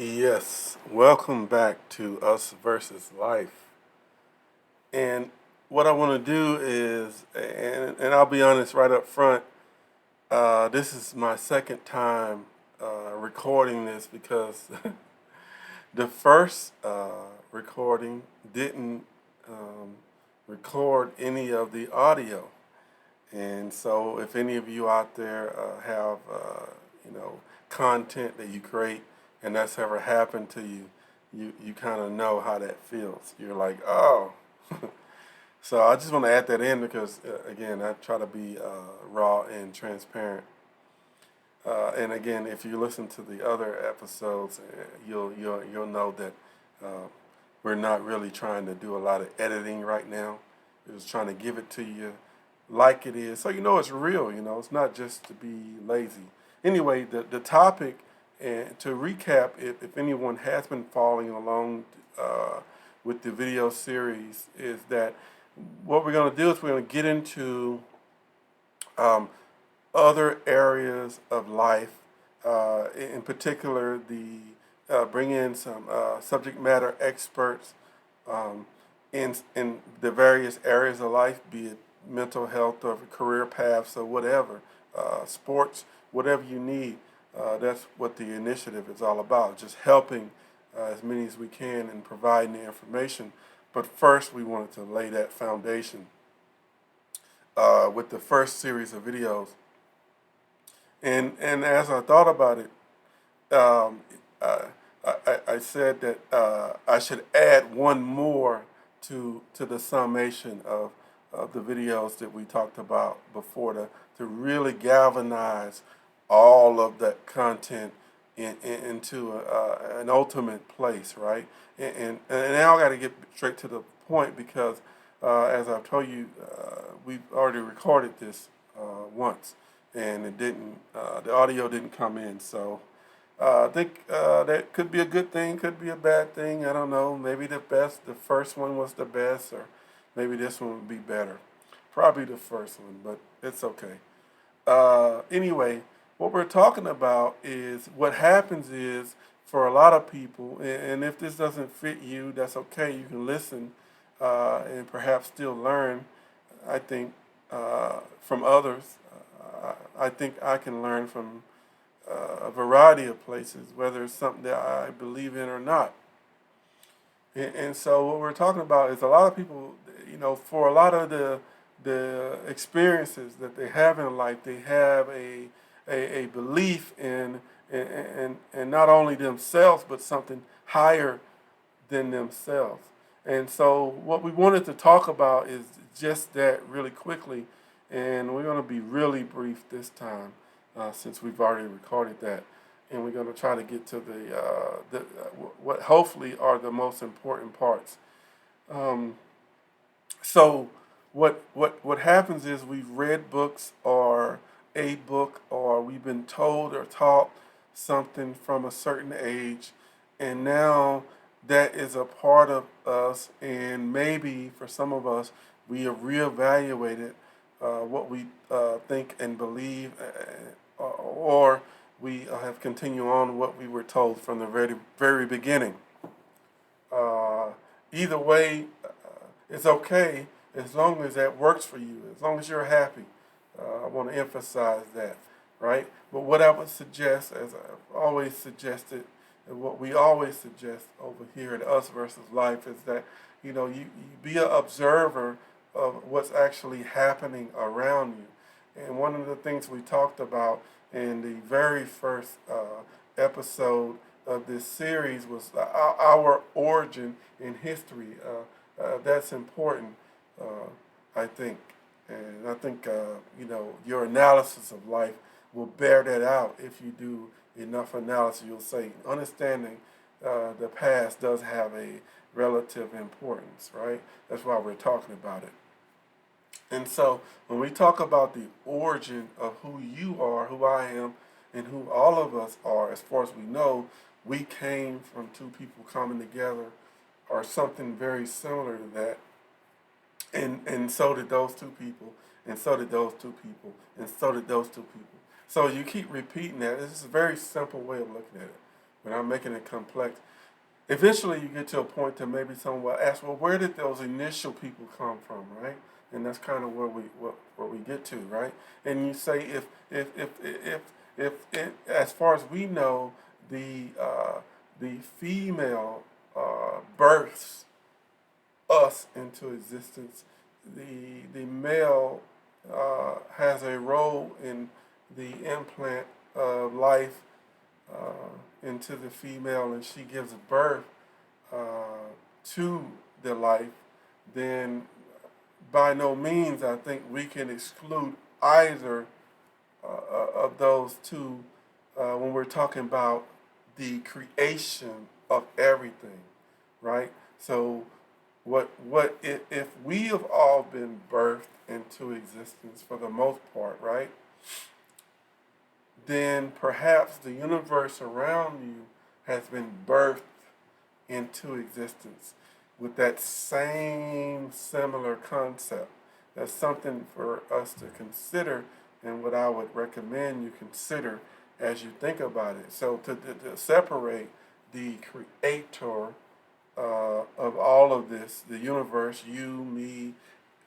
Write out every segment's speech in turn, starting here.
Yes, welcome back to Us versus Life. And what I want to do is, and I'll be honest right up front, this is my second time recording this because the first recording didn't um, record any of the audio. And so, if any of you out there have, you know, content that you create, and that's ever happened to you, you kind of know how that feels. You're like, oh. So I just want to add that in because, again, I try to be raw and transparent. And again, if you listen to the other episodes, you'll know that uh, we're not really trying to do a lot of editing right now. We're just trying to give it to you like it is, so you know it's real. You know, it's not just to be lazy. Anyway, the topic, and to recap, if anyone has been following along with the video series, is that what we're going to do is we're going to get into um, other areas of life, in particular, bring in some subject matter experts um, in the various areas of life, be it mental health or career paths or whatever, sports, whatever you need. That's what the initiative is all about, just helping as many as we can and providing the information. But first, we wanted to lay that foundation with the first series of videos. And as I thought about it, um, uh, I said that I should add one more to the summation of the videos that we talked about before to really galvanize all of that content into an ultimate place, right? And now I got to get straight to the point because, as I've told you, we've already recorded this once, and it didn't. The audio didn't come in, so I think that could be a good thing, could be a bad thing. I don't know. Maybe the first one was the best, or maybe this one would be better. Probably the first one, but it's okay. Anyway, what we're talking about is what happens is for a lot of people, and if this doesn't fit you, that's okay. You can listen and perhaps still learn. I think from others. I think I can learn from a variety of places, whether it's something that I believe in or not. And so what we're talking about is a lot of people, you know, for a lot of the experiences that they have in life, they have a belief in not only themselves but something higher than themselves. And so what we wanted to talk about is just that really quickly, and we're going to be really brief this time since we've already recorded that, and we're going to try to get to what hopefully are the most important parts. Um, so what happens is we've read books or a book or we've been told or taught something from a certain age, and now that is a part of us, and maybe for some of us we have reevaluated what we think and believe, or we have continued on what we were told from the very beginning. Uh, Either way, it's okay as long as that works for you, as long as you're happy. I want to emphasize that, right? But what I would suggest, as I've always suggested, and what we always suggest over here at Us versus Life, is that you be an observer of what's actually happening around you. And one of the things we talked about in the very first episode of this series was our origin in history. That's important, uh, I think. And I think, your analysis of life will bear that out if you do enough analysis. You'll say understanding the past does have a relative importance, right? That's why we're talking about it. And so when we talk about the origin of who you are, who I am, and who all of us are, as far as we know, we came from two people coming together or something very similar to that. And so did those two people, and so did those two people, and so did those two people. So you keep repeating that. It's just a very simple way of looking at it. without making it complex. Eventually, you get to a point that maybe someone will ask, well, where did those initial people come from, right? And that's kind of where we get to, right? And you say if as far as we know, the female births us into existence. The male has a role in the implant of life into the female, and she gives birth to the life. Then by no means I think we can exclude either of those two when we're talking about the creation of everything, right? So what if we have all been birthed into existence for the most part, right? Then perhaps the universe around you has been birthed into existence with that same similar concept. That's something for us to consider, and what I would recommend you consider as you think about it. So to separate the creator of all of this, the universe, you, me,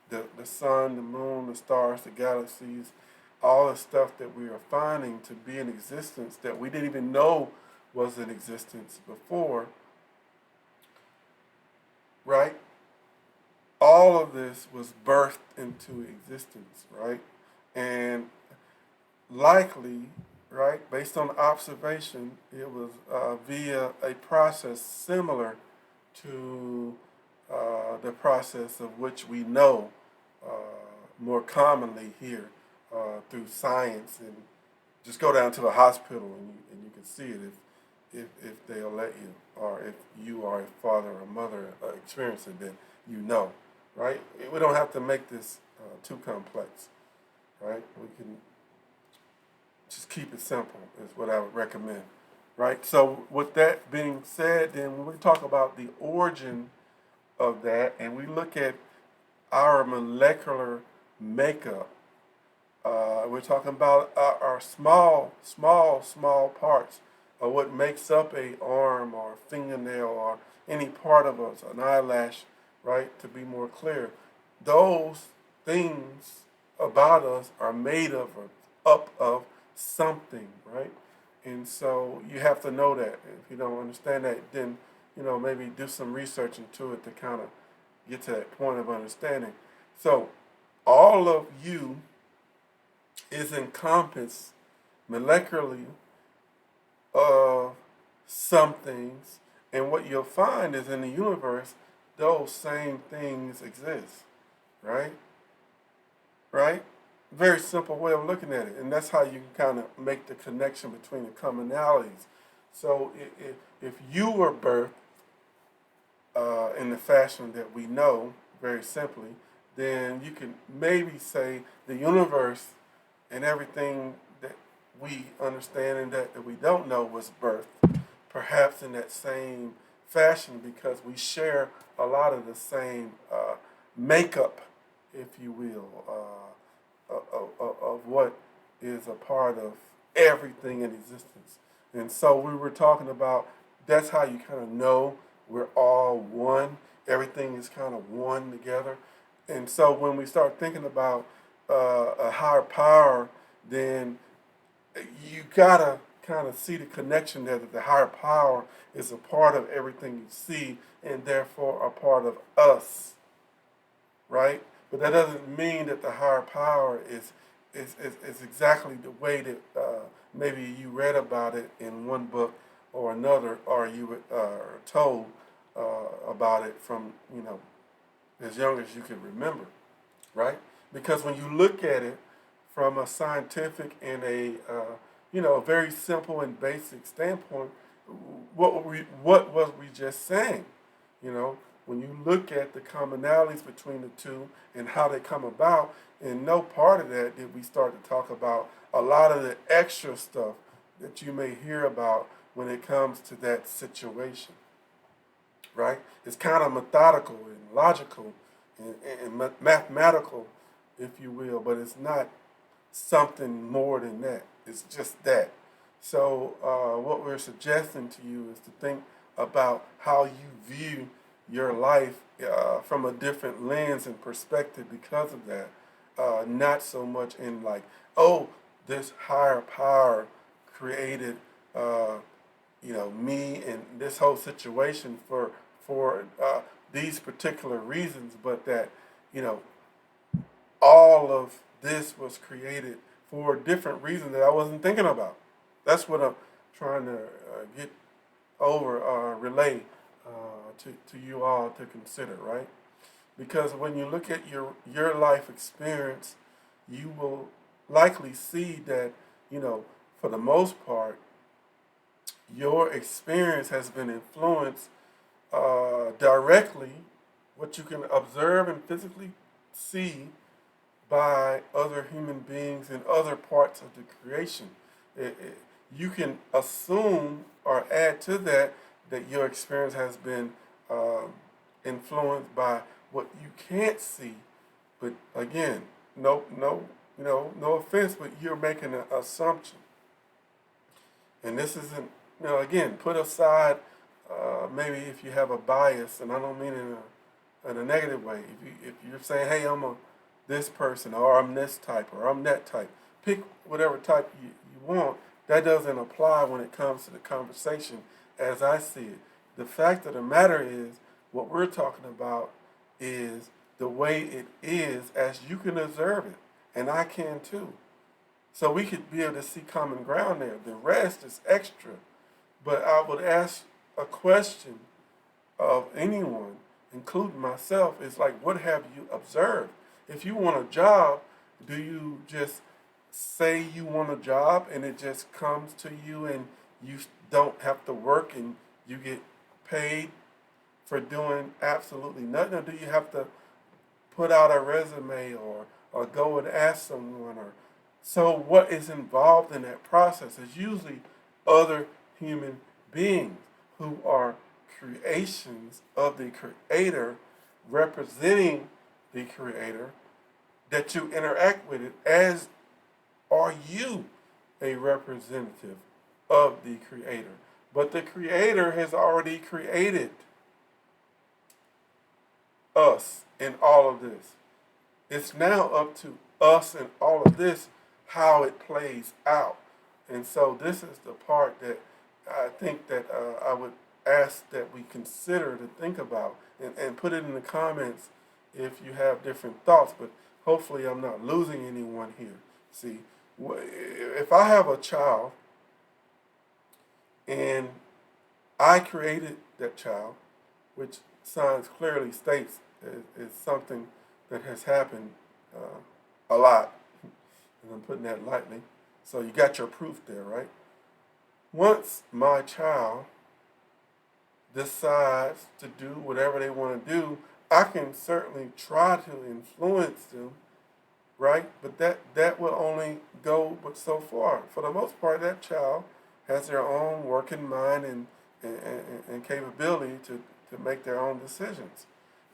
the sun, the moon, the stars, the galaxies, all the stuff that we are finding to be in existence that we didn't even know was in existence before, right? All of this was birthed into existence, right? And likely, right, based on observation, it was via a process similar to the process of which we know uh, more commonly here through science. And just go down to the hospital and you can see it if they'll let you, or if you are a father or mother experience it, then you know, right? We don't have to make this too complex, right? We can just keep it simple is what I would recommend, right? So with that being said, then when we talk about the origin of that and we look at our molecular makeup, we're talking about our small parts of what makes up a arm or a fingernail or any part of us, an eyelash, right? To be more clear, those things about us are made of or up of something, right? And so you have to know that. If you don't understand that, then maybe do some research into it to kind of get to that point of understanding. So all of you is encompassed molecularly of some things, and what you'll find is in the universe, those same things exist, right? Right? Very simple way of looking at it, and that's how you can kind of make the connection between the commonalities. So if you were birthed in the fashion that we know, very simply, then you can maybe say the universe and everything that we understand and that we don't know was birthed, perhaps in that same fashion because we share a lot of the same makeup, if you will, of what is a part of everything in existence. And so we were talking about that's how you kind of know we're all one. Everything is kind of one together. And so when we start thinking about a higher power, then you gotta kind of see the connection there that the higher power is a part of everything you see and therefore a part of us, right? But that doesn't mean that the higher power is exactly the way that maybe you read about it in one book or another, or you were told about it from as young as you can remember, right? Because when you look at it from a scientific and a very simple and basic standpoint, what was we just saying? When you look at the commonalities between the two and how they come about, in no part of that did we start to talk about a lot of the extra stuff that you may hear about when it comes to that situation, right? It's kind of methodical and logical and mathematical, if you will, but it's not something more than that. It's just that. So what we're suggesting to you is to think about how you view your life from a different lens and perspective because of that. Not so much in like, oh, this higher power created, me and this whole situation for these particular reasons, but that you know all of this was created for a different reason that I wasn't thinking about. That's what I'm trying to get over, relay to you all to consider, right? Because when you look at your life experience, you will likely see that for the most part, your experience has been influenced directly, what you can observe and physically see by other human beings in other parts of the creation. You can assume or add to that that your experience has been influenced by what you can't see. But again, no offense, but you're making an assumption. And this isn't, again, put aside maybe if you have a bias, and I don't mean in a negative way. If you're saying, hey, this person, or I'm this type, or I'm that type, pick whatever type you want. That doesn't apply when it comes to the conversation as I see it. The fact of the matter is, what we're talking about is the way it is as you can observe it, and I can too. So we could be able to see common ground there. The rest is extra. But I would ask a question of anyone, including myself, is like, what have you observed? If you want a job, do you just say you want a job and it just comes to you and you don't have to work and you get paid for doing absolutely nothing? Or do you have to put out a resume or go and ask someone? Or so what is involved in that process is usually other human beings who are creations of the Creator, representing the Creator, that you interact with it as are you a representative of the Creator. But the Creator has already created us in all of this. It's now up to us in all of this how it plays out. And so this is the part that I think that I would ask that we consider to think about and put it in the comments if you have different thoughts. But hopefully I'm not losing anyone here. See, if I have a child and I created that child, which science clearly states is something that has happened a lot, and I'm putting that lightly. So you got your proof there, right? Once my child decides to do whatever they want to do, I can certainly try to influence them, right? But that will only go but so far. For the most part, that child has their own working mind and capability to make their own decisions.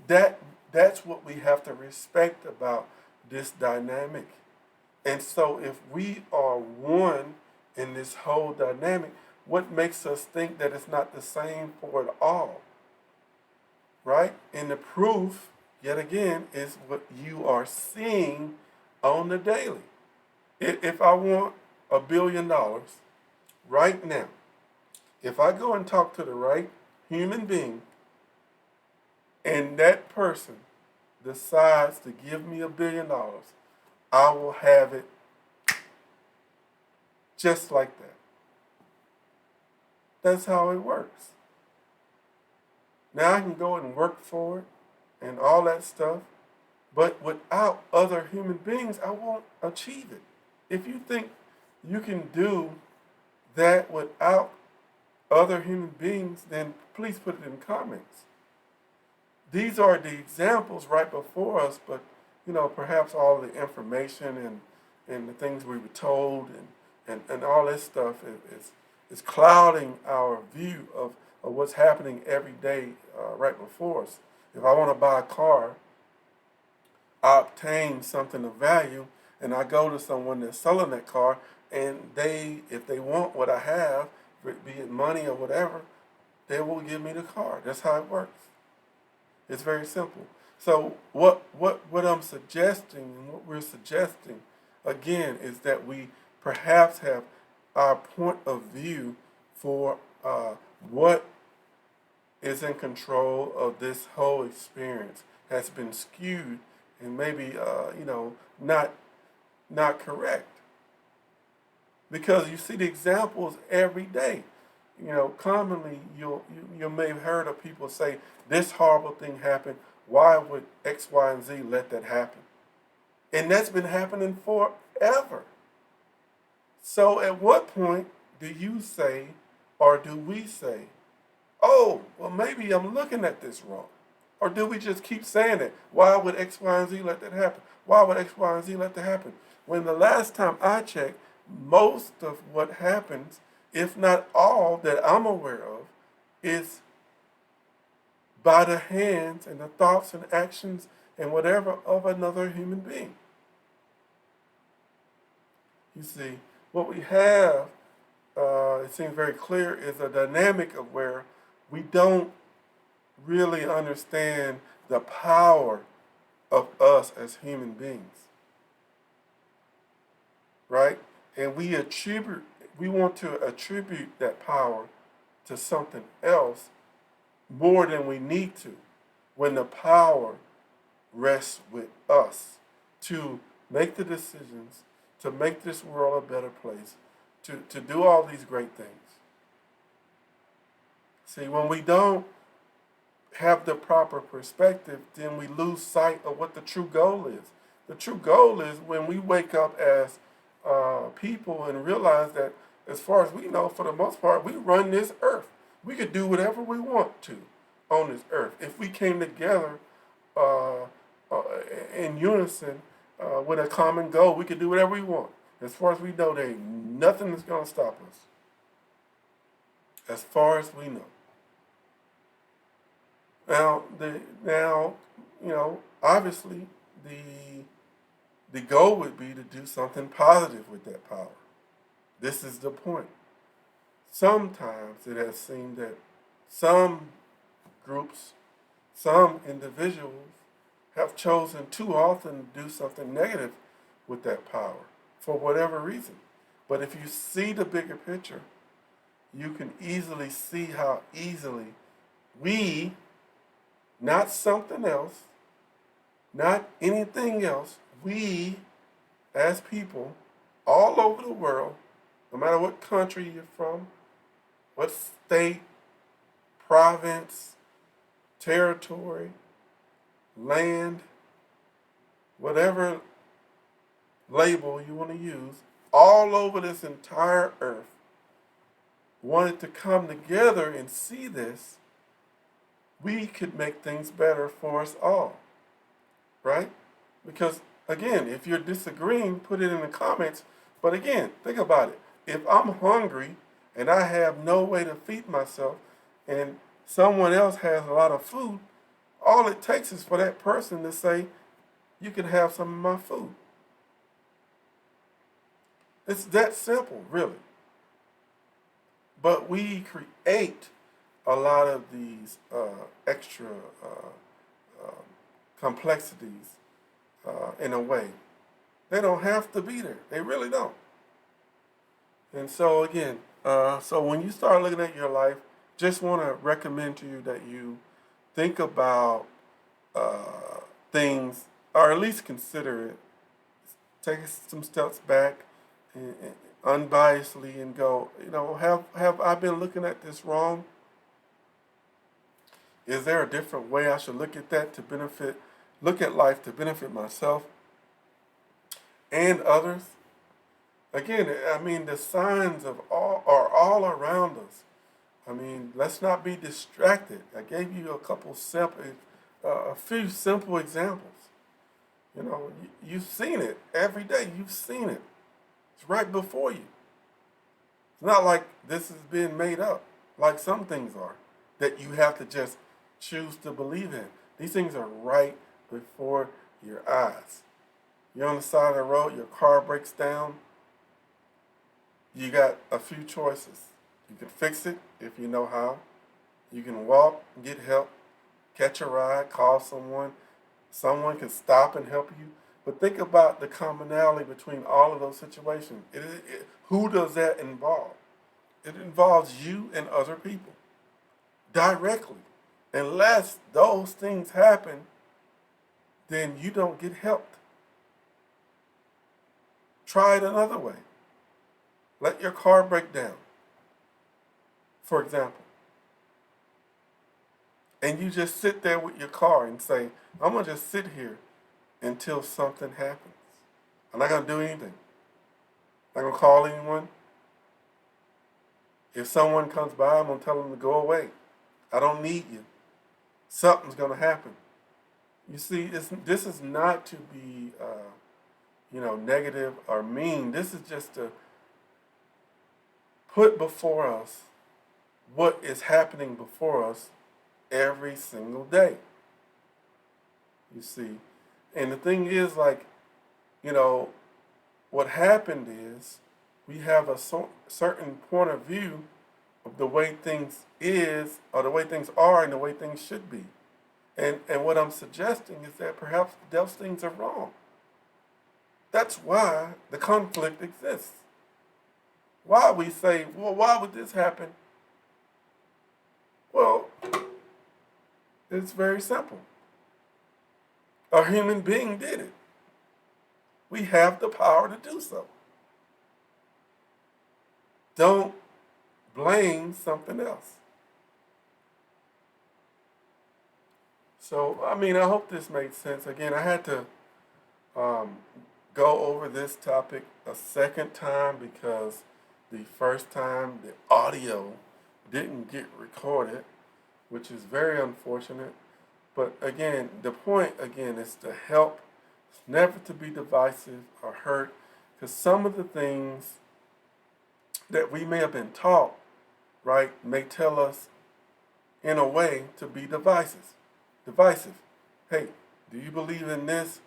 That's what we have to respect about this dynamic. And so if we are one in this whole dynamic, what makes us think that it's not the same for it all? Right? And the proof, yet again, is what you are seeing on the daily. If I want $1 billion right now, if I go and talk to the right human being and that person decides to give me $1 billion, I will have it just like that. That's how it works. Now I can go and work for it and all that stuff, but without other human beings, I won't achieve it. If you think you can do that without other human beings, then please put it in comments. These are the examples right before us, but perhaps all the information and the things we were told and all this stuff is clouding our view of what's happening every day right before us. If I want to buy a car, I obtain something of value, and I go to someone that's selling that car, and if they want what I have, be it money or whatever, they will give me the car. That's how it works. It's very simple. So what I'm suggesting and what we're suggesting again is that we perhaps have our point of view for what is in control of this whole experience has been skewed and maybe not correct, because you see the examples every day. Commonly you may have heard of people say this horrible thing happened. Why would X, Y, and Z let that happen? And that's been happening forever. So at what point do you say, or do we say, oh, well, maybe I'm looking at this wrong? Or do we just keep saying it? Why would X, Y, and Z let that happen? Why would X, Y, and Z let that happen? When the last time I checked, most of what happens, if not all that I'm aware of, is by the hands and the thoughts and actions and whatever of another human being. You see, what we have, it seems very clear, is a dynamic of where we don't really understand the power of us as human beings, right? And we want to attribute that power to something else more than we need to, when the power rests with us to make the decisions, to make this world a better place, to do all these great things. See, when we don't have the proper perspective, then we lose sight of what the true goal is. The true goal is when we wake up as people and realize that, as far as we know, for the most part, we run this earth. We could do whatever we want to on this earth. If we came together uh, uh, in unison with a common goal, we could do whatever we want. As far as we know, there ain't nothing that's going to stop us. As far as we know. Now, obviously, the goal would be to do something positive with that power. This is the point. Sometimes it has seemed that some groups, some individuals have chosen too often to do something negative with that power for whatever reason. But if you see the bigger picture, you can easily see how easily we, not something else, not anything else, we as people all over the world, no matter what country you're from, what state, province, territory, land, whatever label you want to use, all over this entire earth, wanted to come together and see this, we could make things better for us all, right? Because, again, if you're disagreeing, put it in the comments. But again, think about it. If I'm hungry and I have no way to feed myself and someone else has a lot of food, all it takes is for that person to say, you can have some of my food. It's that simple, really. But we create a lot of these extra complexities in a way. They don't have to be there. They really don't. And so again, so when you start looking at your life, just want to recommend to you that you think about things, or at least consider it. Take some steps back and unbiasedly and go, have I been looking at this wrong? Is there a different way I should look at that look at life to benefit myself and others? Again, I mean, the signs are all around us. I mean, let's not be distracted. I gave you a few simple examples. You've seen it every day. You've seen it. It's right before you. It's not like this is being made up, like some things are, that you have to just choose to believe in. These things are right before your eyes. You're on the side of the road, your car breaks down. you got a few choices. You can fix it if you know how. You can walk, get help, catch a ride, call someone. Someone can stop and help you. But think about the commonality between all of those situations. Who does that involve? It involves you and other people directly. Unless those things happen, then you don't get helped. Try it another way. Let your car break down, for example, and you just sit there with your car and say, I'm going to just sit here until something happens. I'm not going to do anything. I'm not going to call anyone. If someone comes by, I'm going to tell them to go away. I don't need you. Something's going to happen. You see, this is not to be, negative or mean. This is just to put before us what is happening before us every single day. You see, and the thing is, what happened is we have a certain point of view of the way things is, or the way things are, and the way things should be. And what I'm suggesting is that perhaps those things are wrong. That's why the conflict exists. Why we say, well, why would this happen? Well, it's very simple. A human being did it. We have the power to do so. Don't blame something else. So, I hope this made sense. Again, I had to go over this topic a second time because the first time the audio didn't get recorded, which is very unfortunate. But again, the point again is to help, never to be divisive or hurt, because some of the things that we may have been taught, right, may tell us in a way to be divisive. Hey, do you believe in this?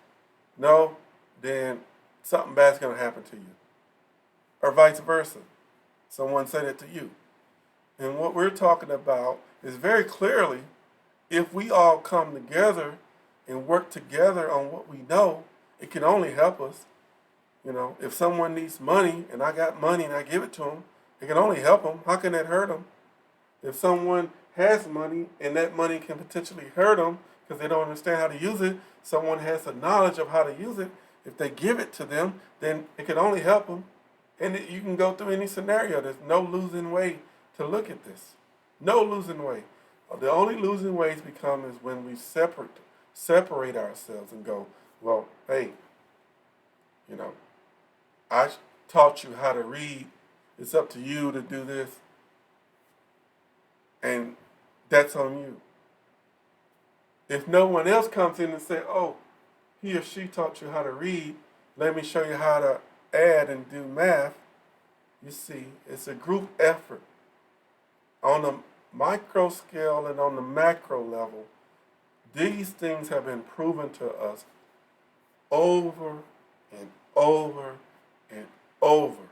No? Then something bad's going to happen to you. Or vice versa. Someone said it to you. And what we're talking about is very clearly, if we all come together and work together on what we know, it can only help us. If someone needs money and I got money and I give it to them, it can only help them. How can that hurt them? If someone has money and that money can potentially hurt them because they don't understand how to use it, someone has the knowledge of how to use it. If they give it to them, then it can only help them. And you can go through any scenario. There's no losing way to look at this. No losing way. The only losing ways become is when we separate ourselves and go, well, hey, I taught you how to read. It's up to you to do this. And that's on you. If no one else comes in and say, oh, he or she taught you how to read, let me show you how to add and do math. You see, it's a group effort. On the micro scale and on the macro level, these things have been proven to us over and over and over.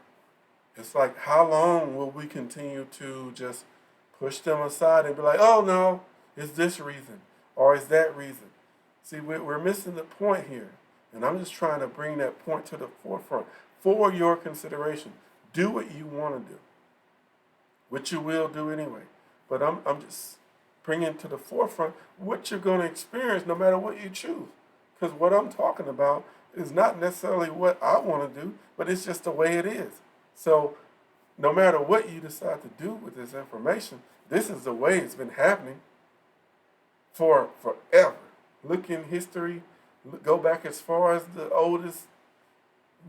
It's like, how long will we continue to just push them aside and be like, oh no, it's this reason or it's that reason? See, we're missing the point here. And I'm just trying to bring that point to the forefront for your consideration. Do what you want to do, which you will do anyway. But I'm just bringing to the forefront what you're going to experience no matter what you choose. Because what I'm talking about is not necessarily what I want to do, but it's just the way it is. So no matter what you decide to do with this information, this is the way it's been happening for forever. Look in history, go back as far as the oldest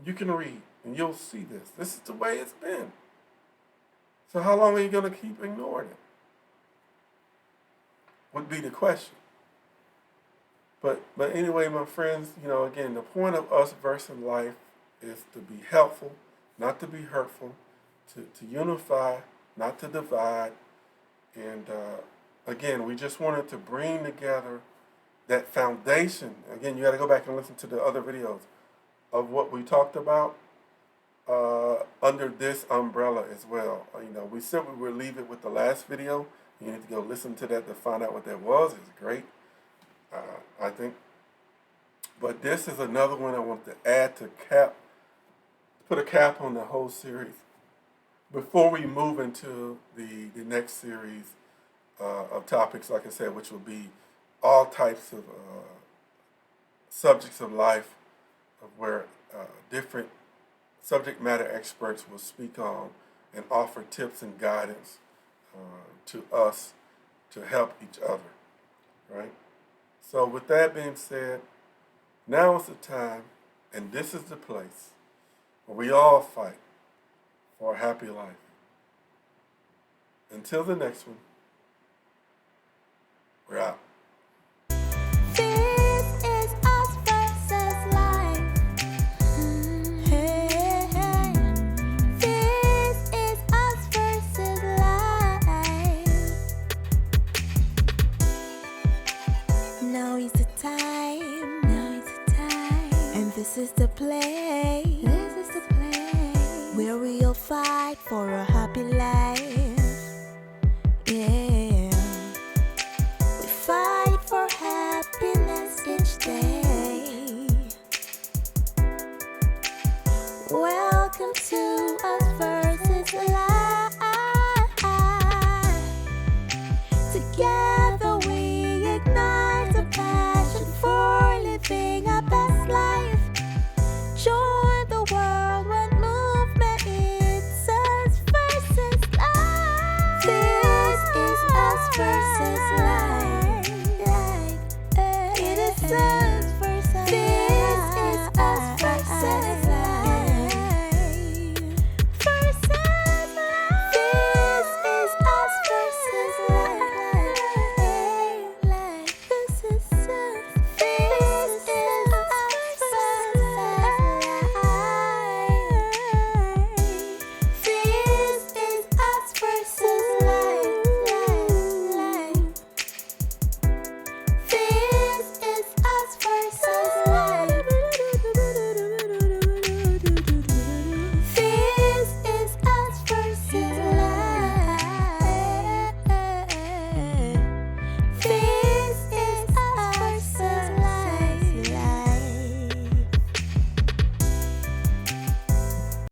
you can read, and you'll see this. This is the way it's been. So how long are you going to keep ignoring it? Would be the question. But anyway, my friends, again, the point of us versing life is to be helpful, not to be hurtful, to unify, not to divide. And again, we just wanted to bring together that foundation. Again, you got to go back and listen to the other videos of what we talked about. under this umbrella as well. We said we would leave it with the last video. You need to go listen to that to find out what that was. It's great, I think. But this is another one I want to add to put a cap on the whole series before we move into the next series of topics, like I said, which will be all types of subjects of life, of where different subject matter experts will speak on and offer tips and guidance to us to help each other, right? So with that being said, now is the time, and this is the place where we all fight for a happy life. Until the next one, we're out. This is us versus life. Hey, hey. This is us versus life. Now is the time. Now is the time. And this is the place. This is the place where we'll fight for a happy life.